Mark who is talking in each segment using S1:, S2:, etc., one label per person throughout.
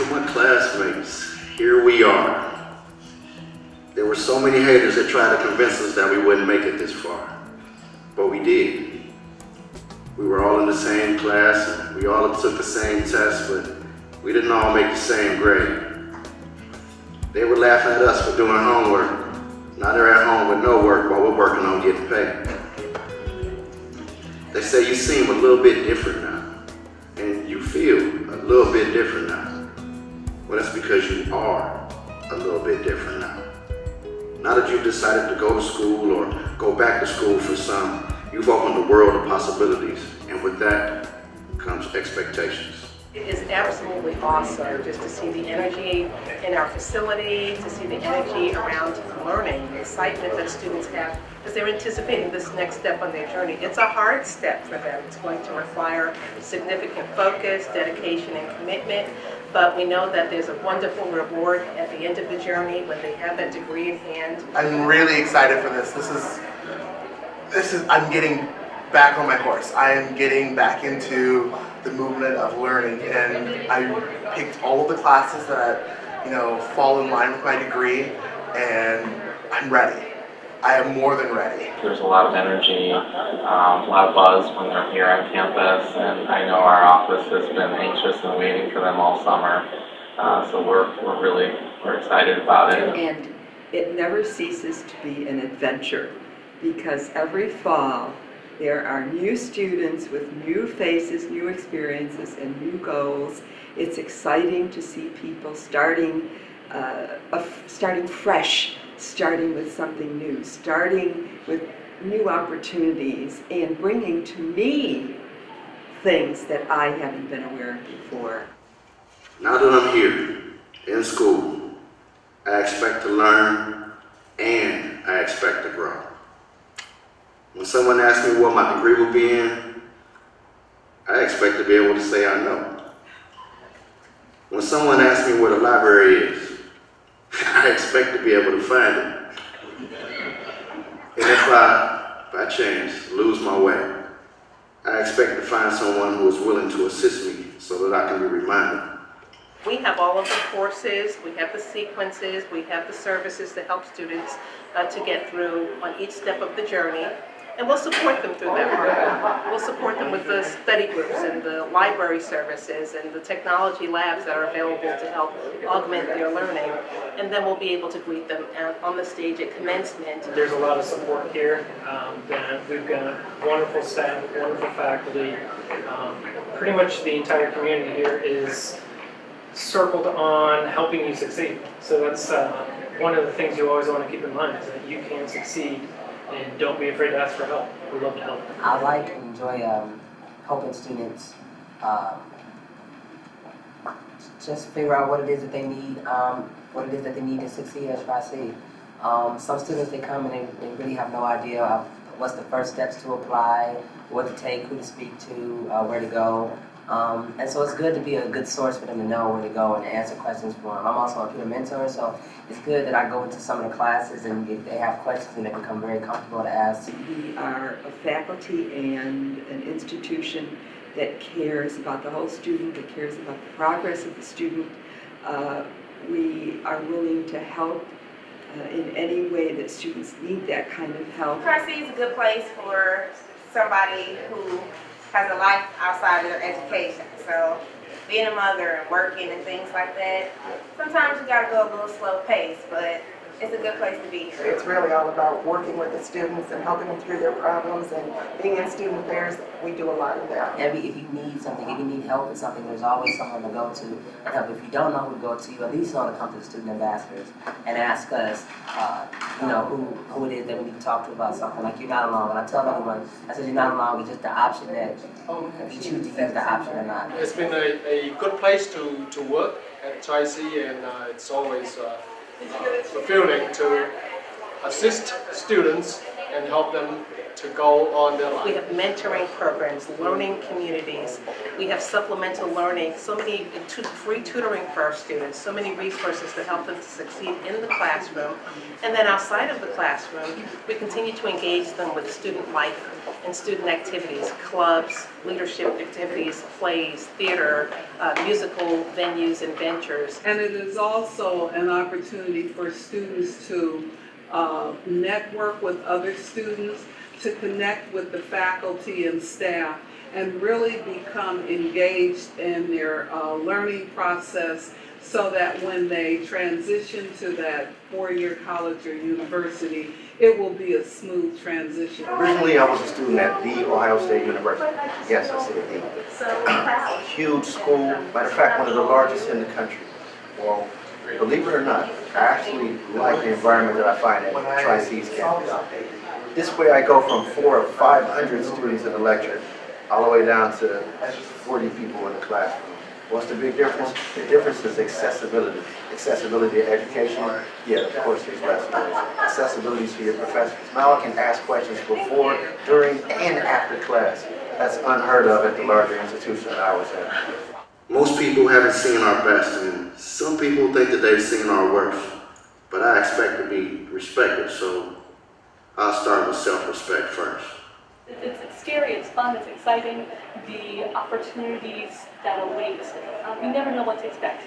S1: To my classmates, here we are. There were so many haters that tried to convince us that we wouldn't make it this far. But we did. We were all in the same class and we all took the same test, but we didn't all make the same grade. They were laughing at us for doing homework. Now they're at home with no work while we're working on getting paid. They say you seem a little bit different now, and you feel a little bit different now. Well, that's because you are a little bit different now. Now that you've decided to go to school or go back to school for some, you've opened a world of possibilities, and with that comes expectations.
S2: It is absolutely awesome just to see the energy in our facility, to see the energy around learning, the excitement that students have as they're anticipating this next step on their journey. It's a hard step for them. It's going to require significant focus, dedication, and commitment, but we know that there's a wonderful reward at the end of the journey when they have that degree in hand.
S3: I'm really excited for this. I'm getting back on my horse. I am getting back into the movement of learning, and I picked all of the classes that fall in line with my degree, and I'm ready. I am more than ready.
S4: There's a lot of energy, a lot of buzz when they're here on campus, and I know our office has been anxious and waiting for them all summer. So we're excited about it.
S5: And it never ceases to be an adventure, because every fall there are new students with new faces, new experiences, and new goals. It's exciting to see people starting fresh, starting with something new, starting with new opportunities, and bringing to me things that I haven't been aware of before.
S1: Now that I'm here in school, I expect to learn and I expect to grow. When someone asks me what my degree will be in, I expect to be able to say I know. When someone asks me where the library is, I expect to be able to find it. And if I change, lose my way, I expect to find someone who is willing to assist me so that I can be reminded.
S2: We have all of the courses, we have the sequences, we have the services to help students to get through on each step of the journey. And we'll support them through that program. We'll support them with the study groups and the library services and the technology labs that are available to help augment their learning. And then we'll be able to greet them on the stage at commencement.
S6: There's a lot of support here. We've got wonderful staff, wonderful faculty. Pretty much the entire community here is circled on helping you succeed. So that's one of the things you always want to keep in mind, is that you can succeed. And don't be afraid to ask for help. We love to help.
S7: I like and enjoy helping students just figure out what it is that they need, to succeed at YC. Some students, they come and they really have no idea of what's the first steps to apply, what to take, who to speak to, where to go. And so it's good to be a good source for them to know where to go and answer questions for them. I'm also a peer mentor, so it's good that I go into some of the classes and if they have questions and they become very comfortable to ask.
S5: We are a faculty and an institution that cares about the whole student, that cares about the progress of the student. We are willing to help in any way that students need that kind of help.
S8: YC is a good place for somebody who has a life outside of their education. So being a mother and working and things like that, sometimes you gotta go a little slow pace, but it's a good place to be.
S9: It's really all about working with the students and helping them through their problems, and being in student affairs, we do a lot of that.
S7: If you need something, if you need help with something, there's always someone to go to and help. If you don't know who to go to, you at least know to come to the student ambassadors and ask us, who it is that we need to talk to about something. Like, you're not alone. And I tell everyone, I said, you're not alone. It's just the option that if you choose to use the option or not.
S10: It's been a good place to work at YC, and it's always fulfilling to assist students and help them to go on their
S2: We
S10: life.
S2: have mentoring programs, learning communities. We have supplemental learning, so many free tutoring for our students, so many resources to help them to succeed in the classroom. And then outside of the classroom, we continue to engage them with student life and student activities, clubs, leadership activities, plays, theater, musical venues and ventures.
S11: And it is also an opportunity for students to network with other students, to connect with the faculty and staff, and really become engaged in their learning process, so that when they transition to that four-year college or university, it will be a smooth transition.
S12: Originally, I was a student at the Ohio State University. Yes, I said the. Huge school, matter of fact, one of the largest in the country. Well, believe it or not, I actually like the environment that I find at Tri-C's campus. This way I go from 400 or 500 students in a lecture, all the way down to 40 people in the classroom. What's the big difference? The difference is accessibility. Accessibility to education, yeah, of course there's less noise. Accessibility to your professors. Now I can ask questions before, during, and after class. That's unheard of at the larger institution that I was at.
S1: Most people haven't seen our best, and some people think that they've seen our worst. But I expect to be respected, so I'll start with self-respect first.
S13: It's scary, it's fun, it's exciting. The opportunities that await, you never know what to expect.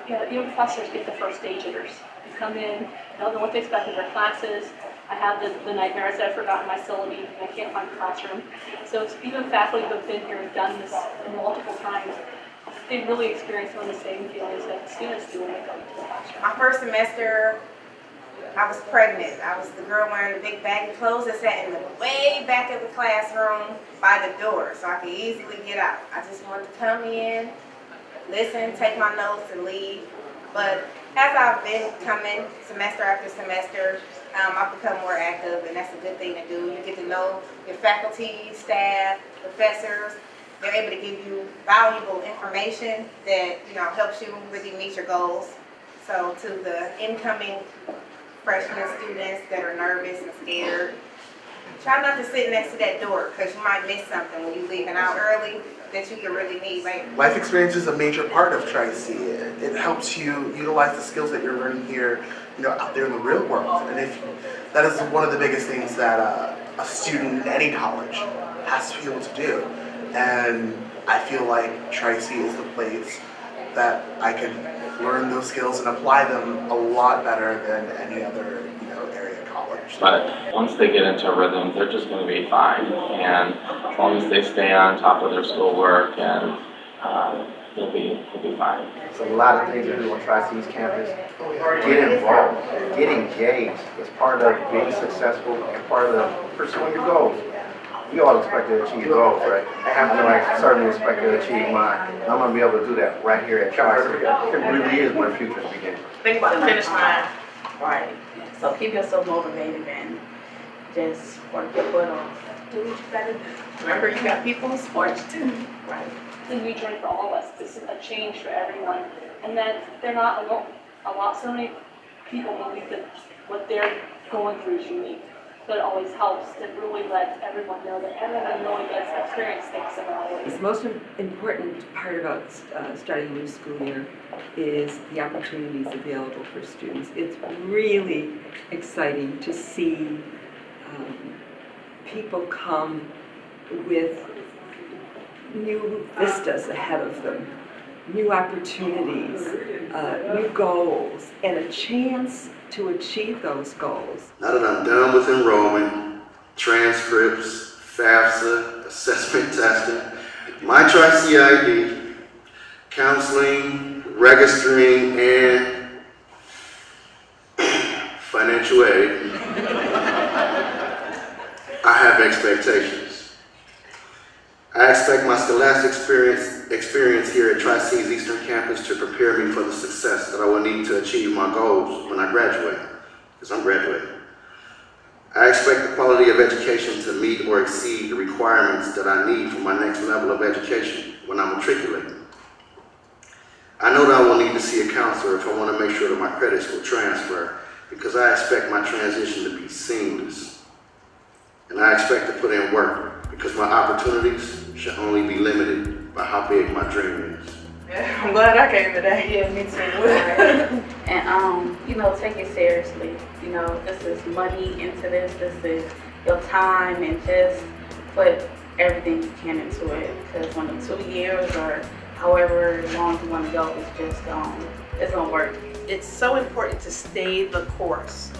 S13: You know, even professors get the first day jitters. You come in, don't know what to expect in their classes. I have the nightmares that I've forgotten my syllabi, and I can't find the classroom. So it's, even faculty who have been here and done this multiple times, they really experience some of the same feelings that the students do when they come into the classroom.
S8: My first semester, I was pregnant. I was the girl wearing the big baggy clothes that sat in the way back of the classroom by the door, so I could easily get out. I just wanted to come in, listen, take my notes, and leave. But as I've been coming semester after semester, I've become more active, and that's a good thing to do. You get to know your faculty, staff, professors. They're able to give you valuable information that, you know, helps you really meet your goals. So to the incoming freshman students that are nervous and scared, try not to sit next to that door, because you might miss something when you're leaving out early that you can really need later.
S3: Life experience is a major part of Tri-C. It helps you utilize the skills that you're learning here, you know, out there in the real world. And if that is one of the biggest things that a student in any college has to be able to do. And I feel like Tri-C is the place that I can learn those skills and apply them a lot better than any other, you know, area college.
S4: But once they get into a rhythm, they're just going to be fine. And as long as they stay on top of their schoolwork, and they'll be fine.
S12: There's a lot of things to do on Tri-C's campus. Get involved, get engaged. It's part of being successful and part of pursuing your goals. We all expect to achieve goals, right? I certainly expect to achieve mine. I'm going to be able to do that right here at Tri-C. It really is where futures begin.
S14: Think about the finish line. Right. So keep yourself motivated and just work your butt off. Do what you gotta do. Remember, you got people in sports too. Right.
S13: It's a new journey for all of us. This is a change for everyone. And that they're not alone. So many people believe that what they're going through is unique. But it always helps to really let everyone know that everyone really gets to experience things similarly.
S5: The most important part about starting a new school year is the opportunities available for students. It's really exciting to see people come with new vistas ahead of them, new opportunities, new goals, and a chance to achieve those goals.
S1: Now that I'm done with enrollment, transcripts, FAFSA, assessment testing, my Tri-C ID, counseling, registering, and financial aid, I have expectations. I expect my scholastic experience here at Tri-C's Eastern Campus to prepare me for the success that I will need to achieve my goals when I graduate, because I'm graduating. I expect the quality of education to meet or exceed the requirements that I need for my next level of education when I matriculate. I know that I will need to see a counselor if I want to make sure that my credits will transfer, because I expect my transition to be seamless. and I expect to put in work because my opportunities should only be limited by how big my dream is.
S14: Yeah, I'm glad I came today.
S2: Yeah, me too.
S14: And you know, take it seriously. You know, this is money into this. This is your time, and just put everything you can into it. Because when the 2 years or however long you want to go, it's gonna work.
S2: It's so important to stay the course.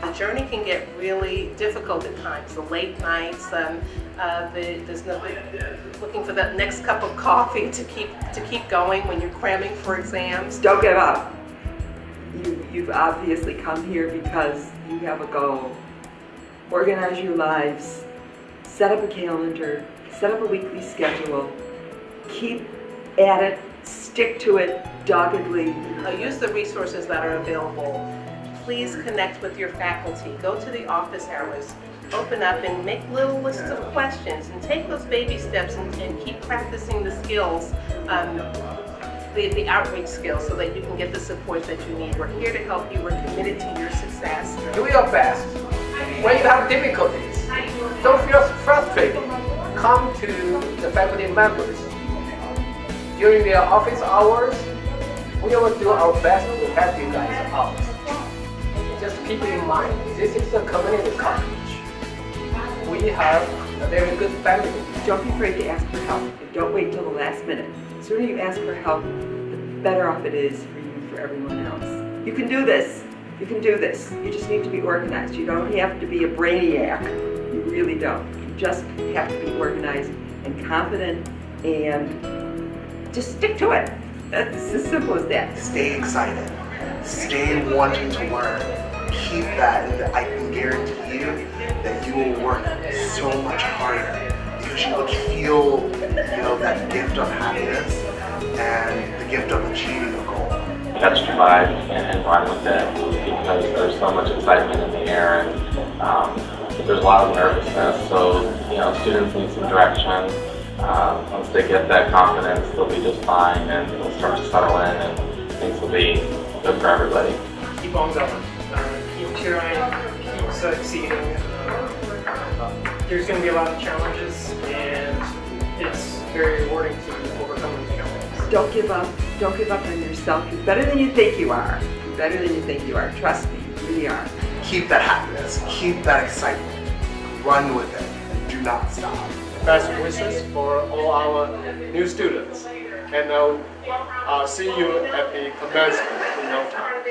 S2: The journey can get really difficult at times. The late nights, there's nothing looking for that next cup of coffee to keep going when you're cramming for exams.
S5: Don't give up. You've obviously come here because you have a goal. Organize your lives, set up a calendar, set up a weekly schedule, keep at it, stick to it doggedly.
S2: Use the resources that are available. Please connect with your faculty. Go to the office hours. Open up and make little lists of questions and take those baby steps and keep practicing the skills, the outreach skills, so that you can get the support that you need. We're here to help you. We're committed to your success.
S10: Do your best. When you have difficulties, don't feel frustrated. Come to the faculty members. During their office hours, we will do our best to help you guys out. Just keep in mind, this is a community college. We have a very good family.
S5: Don't be afraid to ask for help, and don't wait till the last minute. The sooner you ask for help, the better off it is for you and for everyone else. You can do this. You can do this. You just need to be organized. You don't have to be a brainiac. You really don't. You just have to be organized and confident and just stick to it. That's as simple as that.
S3: Stay excited. Stay wanting to learn. Keep that, and I can guarantee you that you will work so much harder because you will feel, that gift of happiness and the gift of achieving a goal.
S4: Catch the vibe and run with it, because there's so much excitement in the air, and there's a lot of nervousness. So students need some direction. Once they get that confidence, they'll be just fine, and they'll start to settle in, and things will be good for everybody.
S6: Keep on going. Keep trying. Keep succeeding. There's going to be a lot of challenges, and it's very rewarding to overcome those challenges.
S5: Don't give up. Don't give up on yourself. You're better than you think you are. You're better than you think you are. Trust me, you really are.
S3: Keep that happiness. Keep that excitement. Run with it, and do not stop.
S10: Best wishes for all our new students, and I'll see you at the commencement in no time.